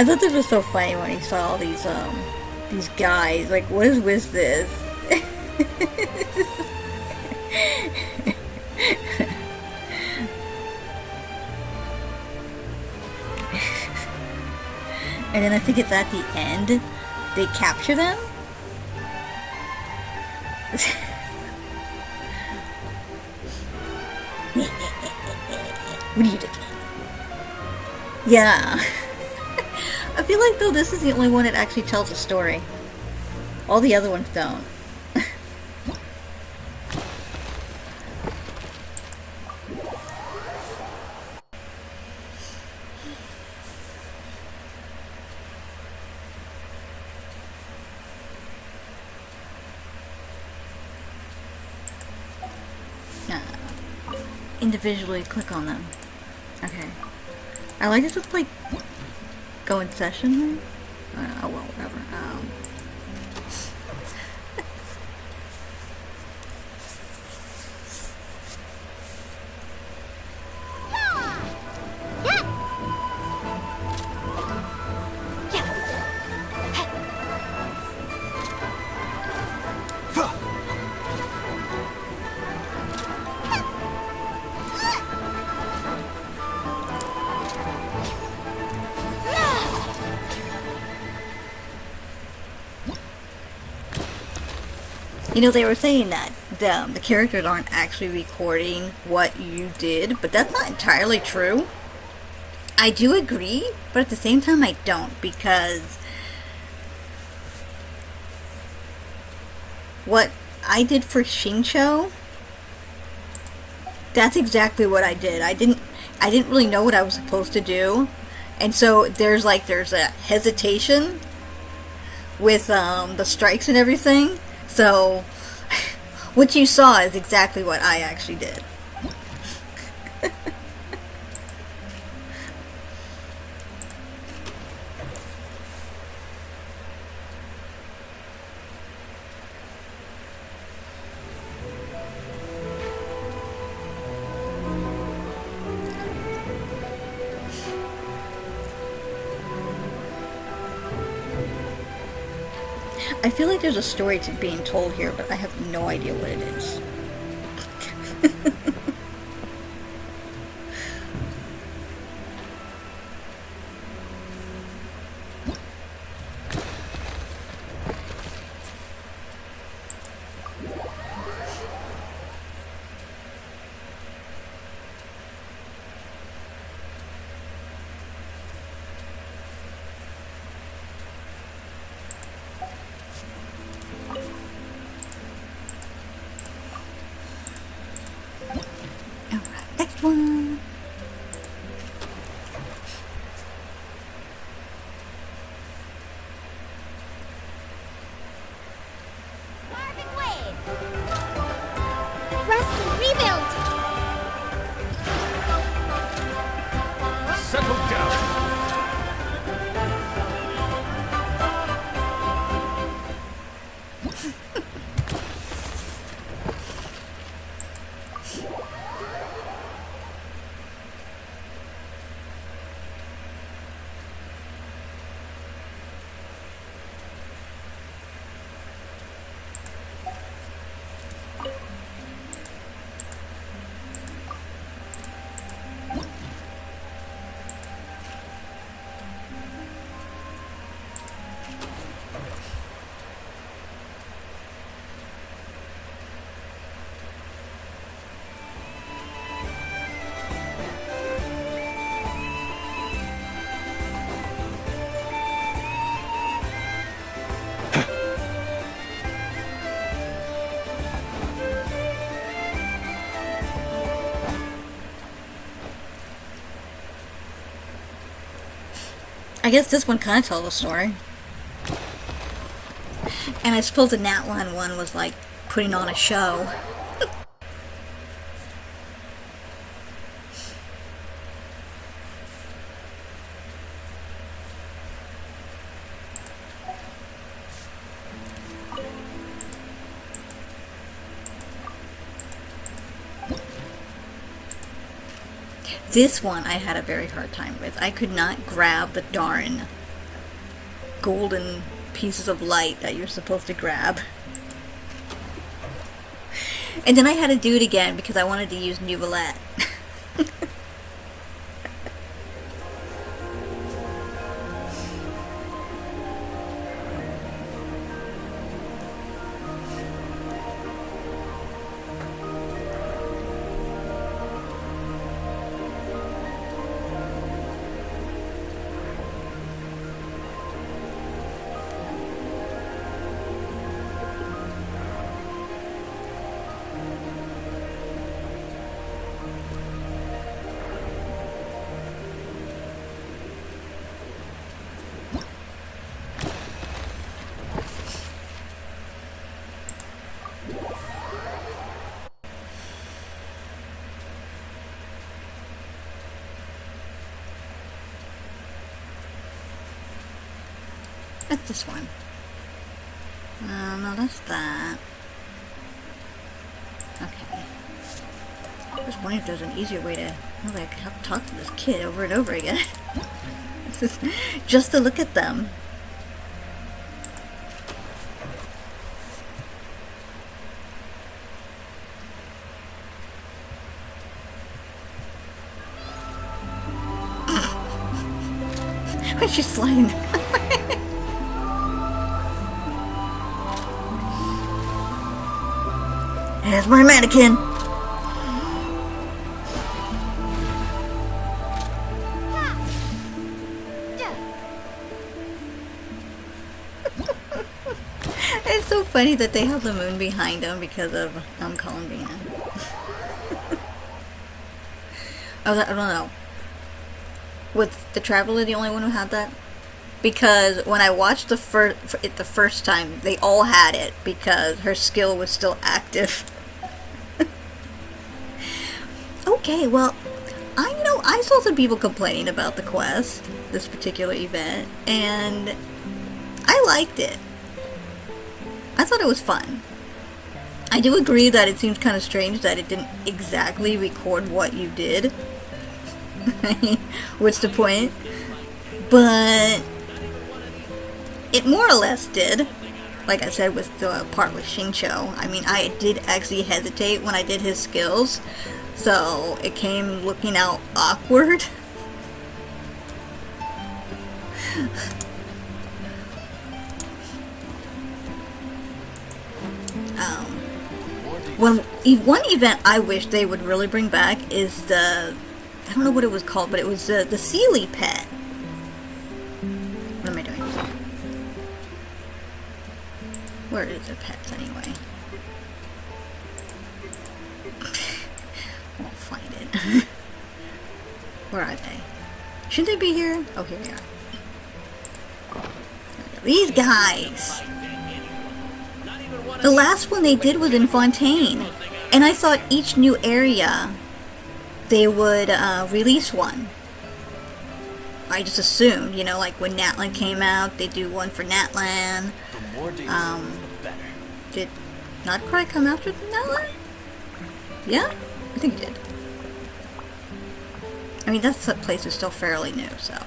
I thought this was so funny when he saw all these guys. Like, what is with this? And then I think it's at the end they capture them. What are you doing? Yeah. I feel like though this is the only one that actually tells a story. All the other ones don't. Individually click on them. Okay. I like to just like go in session. Oh well, whatever. You know, they were saying that the characters aren't actually recording what you did, but that's not entirely true. I do agree, but at the same time I don't, because what I did for Shincho, that's exactly what I did. I didn't really know what I was supposed to do, and so there's a hesitation with the strikes and everything. So, what you saw is exactly what I actually did. I feel like there's a story being told here, but I have no idea what it is. Next one. Marvin Wade. Rest and rebuild. Settle down. I guess this one kind of tells a story. And I suppose the Natlan one was like putting on a show. This one I had a very hard time with. I could not grab the darn golden pieces of light that you're supposed to grab. And then I had to do it again because I wanted to use Nuvolette. That's this one. No, that's that. Okay. I was wondering if there's an easier way to... Oh, I could have to talk to this kid over and over again. This is just to look at them. Why's she sliding? Here's my mannequin. It's so funny that they have the moon behind them because of Columbia. I don't know. Was the Traveler the only one who had that? Because when I watched the first time, they all had it because her skill was still active. Okay, well, I saw some people complaining about the quest, this particular event, and I liked it. I thought it was fun. I do agree that it seems kind of strange that it didn't exactly record what you did. What's the point? But it more or less did. Like I said with the part with Xingqiu, I mean, I did actually hesitate when I did his skills, so it came looking out awkward. One event I wish they would really bring back is the... I don't know what it was called, but it was the Seelie pet. What am I doing? Where is the pets anyway? I won't find it. Where are they? Shouldn't they be here? Oh, here they are. These guys! The last one they did was in Fontaine. And I thought each new area they would release one. I just assumed, you know, like when Natlan came out, they do one for Natlan. Did Notcry come after Natlan? Yeah? I think it did. I mean, that place is still fairly new, so.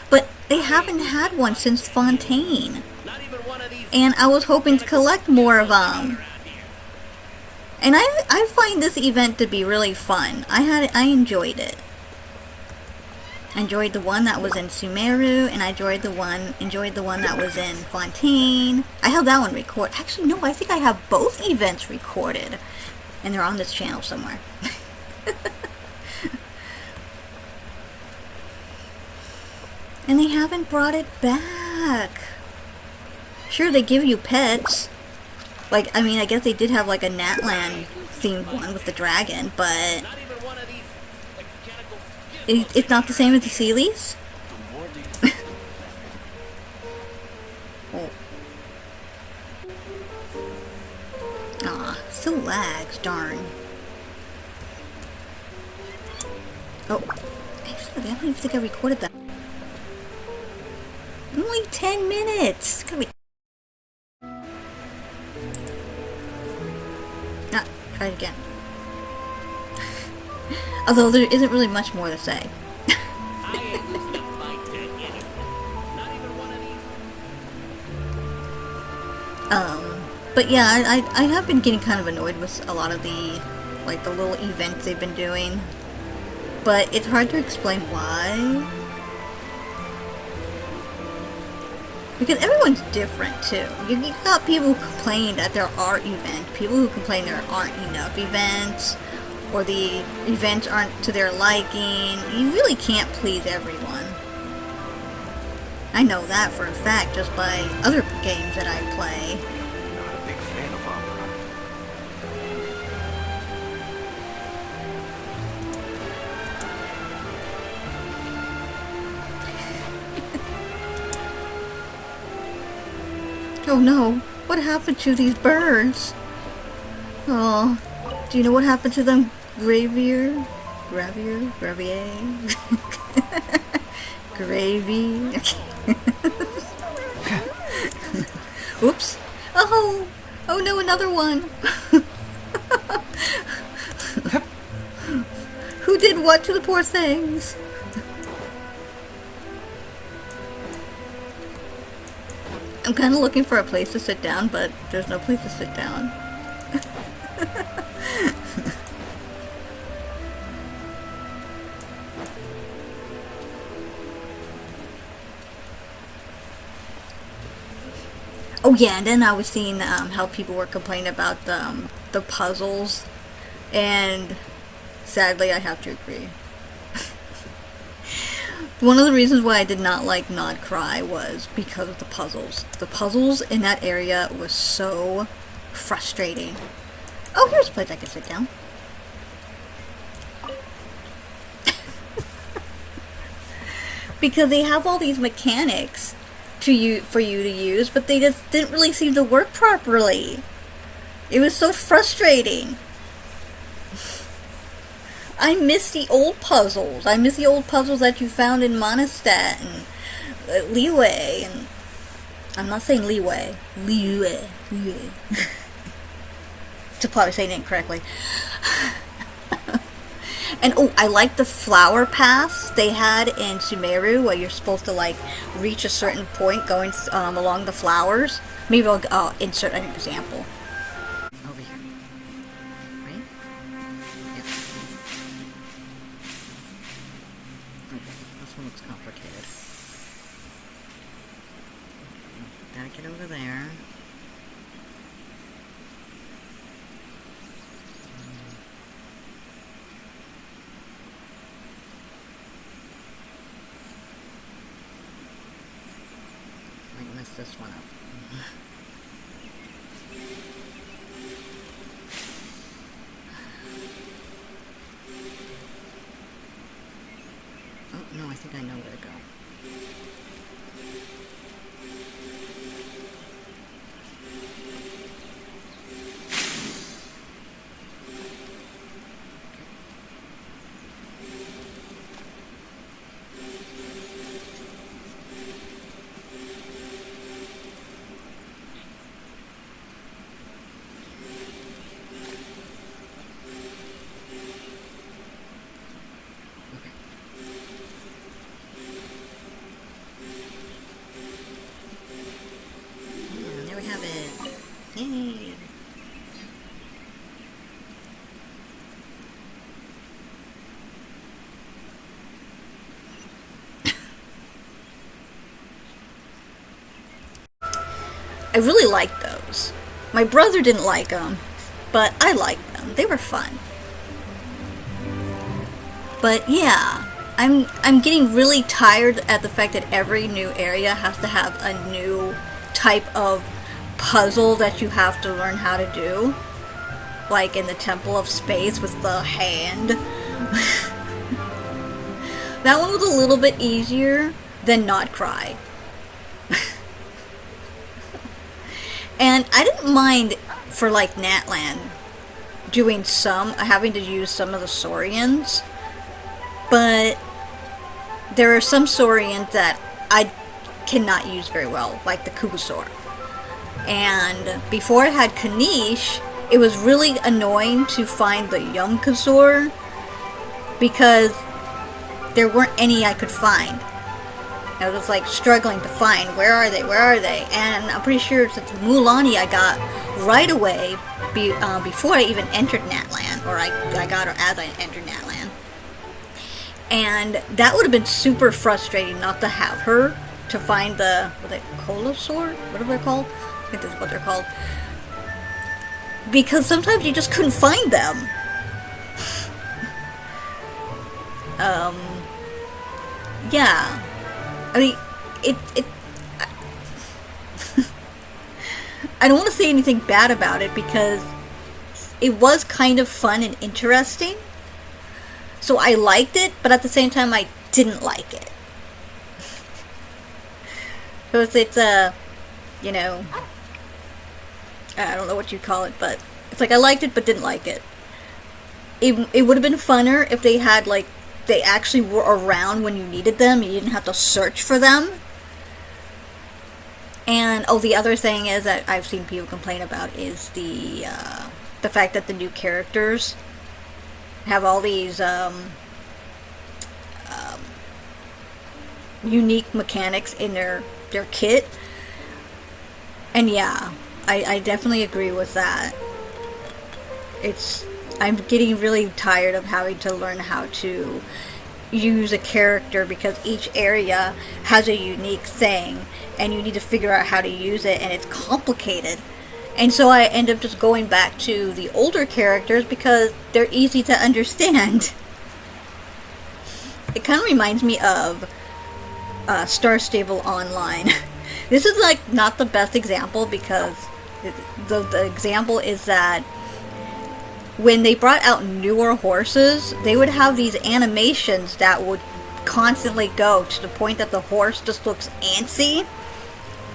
But they haven't had one since Fontaine. And I was hoping to collect more of them. And I find this event to be really fun. I enjoyed it. I enjoyed the one that was in Sumeru, and I enjoyed the one that was in Fontaine. I have that one recorded. Actually, no, I think I have both events recorded. And they're on this channel somewhere. And they haven't brought it back. Sure, they give you pets. Like, I mean, I guess they did have like a Natlan themed one with the dragon, but it's not the same as the Seelies? Oh. Aw, still lags, darn. Oh, actually, I don't even think I recorded that. Only 10 minutes! It's gonna be... Try it again. Although there isn't really much more to say. But yeah, I have been getting kind of annoyed with a lot of the, like, the little events they've been doing. But it's hard to explain why. Because everyone's different, too. You got people who complain that there are events, people who complain there aren't enough events, or the events aren't to their liking. You really can't please everyone. I know that for a fact just by other games that I play. Not a big fan of opera. Oh no, what happened to these birds? Oh, do you know what happened to them? Gravier? Gravier? Gravier? Gravy? Oops. Oh! Oh no, another one! Who did what to the poor things? I'm kind of looking for a place to sit down, but there's no place to sit down. Oh yeah, and then I was seeing how people were complaining about the puzzles, and sadly I have to agree. One of the reasons why I did not like Nod Cry was because of the puzzles. The puzzles in that area was so frustrating. Oh, here's a place I can sit down. Because they have all these mechanics for you to use, but they just didn't really seem to work properly. It was so frustrating. I miss the old puzzles. I miss the old puzzles that you found in Monostat and Leeway. And I'm not saying Leeway. Leeway. To probably saying it incorrectly. And oh, I like the flower paths they had in Sumeru, where you're supposed to like reach a certain point going along the flowers. Maybe I'll insert an example. Over here. Right? Yep. Okay, this one looks complicated. Gotta get over there. Might mess this one up. Oh, no, I think I know where to go. There we have it. Yay! I really liked those. My brother didn't like them, but I liked them. They were fun. But yeah, I'm getting really tired at the fact that every new area has to have a new type of puzzle that you have to learn how to do. Like in the Temple of Space with the hand. That one was a little bit easier than Not Cry. And I didn't mind for like Natlan doing having to use some of the Saurians, but there are some Saurians that I cannot use very well, like the Kugasaur. And before I had Kanish, it was really annoying to find the young Kugasaur because there weren't any I could find. I was just like struggling to find where are they, and I'm pretty sure since Mulani I got right away before I even entered Natlan, or I got her as I entered Natlan, and that would have been super frustrating not to have her to find the cola sword, what are they called? I think that's what they're called, because sometimes you just couldn't find them. Yeah. I mean, I don't want to say anything bad about it because it was kind of fun and interesting. So I liked it, but at the same time I didn't like it. So it's you know, I don't know what you'd call it, but it's like I liked it but didn't like it. It would have been funner if they had like, they actually were around when you needed them. You didn't have to search for them. And oh, the other thing is that I've seen people complain about is the fact that the new characters have all these unique mechanics in their kit. And yeah, I definitely agree with that. I'm getting really tired of having to learn how to use a character because each area has a unique thing and you need to figure out how to use it, and it's complicated. And so I end up just going back to the older characters because they're easy to understand. It kind of reminds me of Star Stable Online. This is like not the best example because the example is that when they brought out newer horses, they would have these animations that would constantly go to the point that the horse just looks antsy.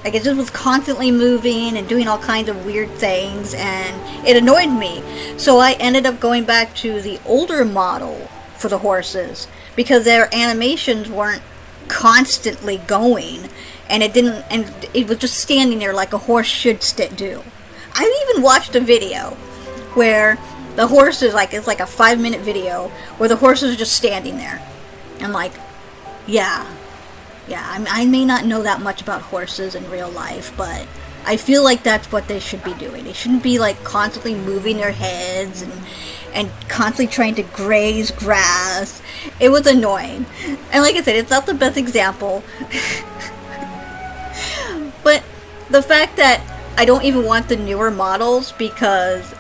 Like it just was constantly moving and doing all kinds of weird things, and it annoyed me. So I ended up going back to the older model for the horses because their animations weren't constantly going, and it was just standing there like a horse should do. I even watched a video where the horses, like, it's like a 5-minute video where the horses are just standing there. I'm like, yeah, I may not know that much about horses in real life, but I feel like that's what they should be doing. They shouldn't be like constantly moving their heads and constantly trying to graze grass. It was annoying. And like I said, it's not the best example. But the fact that I don't even want the newer models because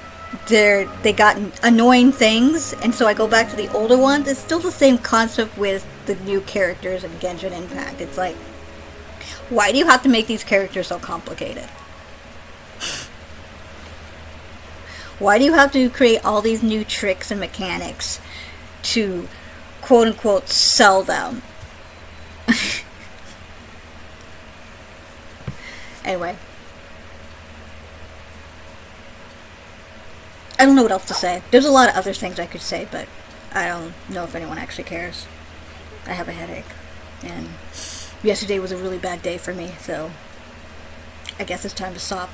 they got annoying things, and so I go back to the older ones. It's still the same concept with the new characters in Genshin Impact. It's like, why do you have to make these characters so complicated? Why do you have to create all these new tricks and mechanics to quote unquote sell them? Anyway, I don't know what else to say. There's a lot of other things I could say, but I don't know if anyone actually cares. I have a headache, and yesterday was a really bad day for me, so I guess it's time to stop.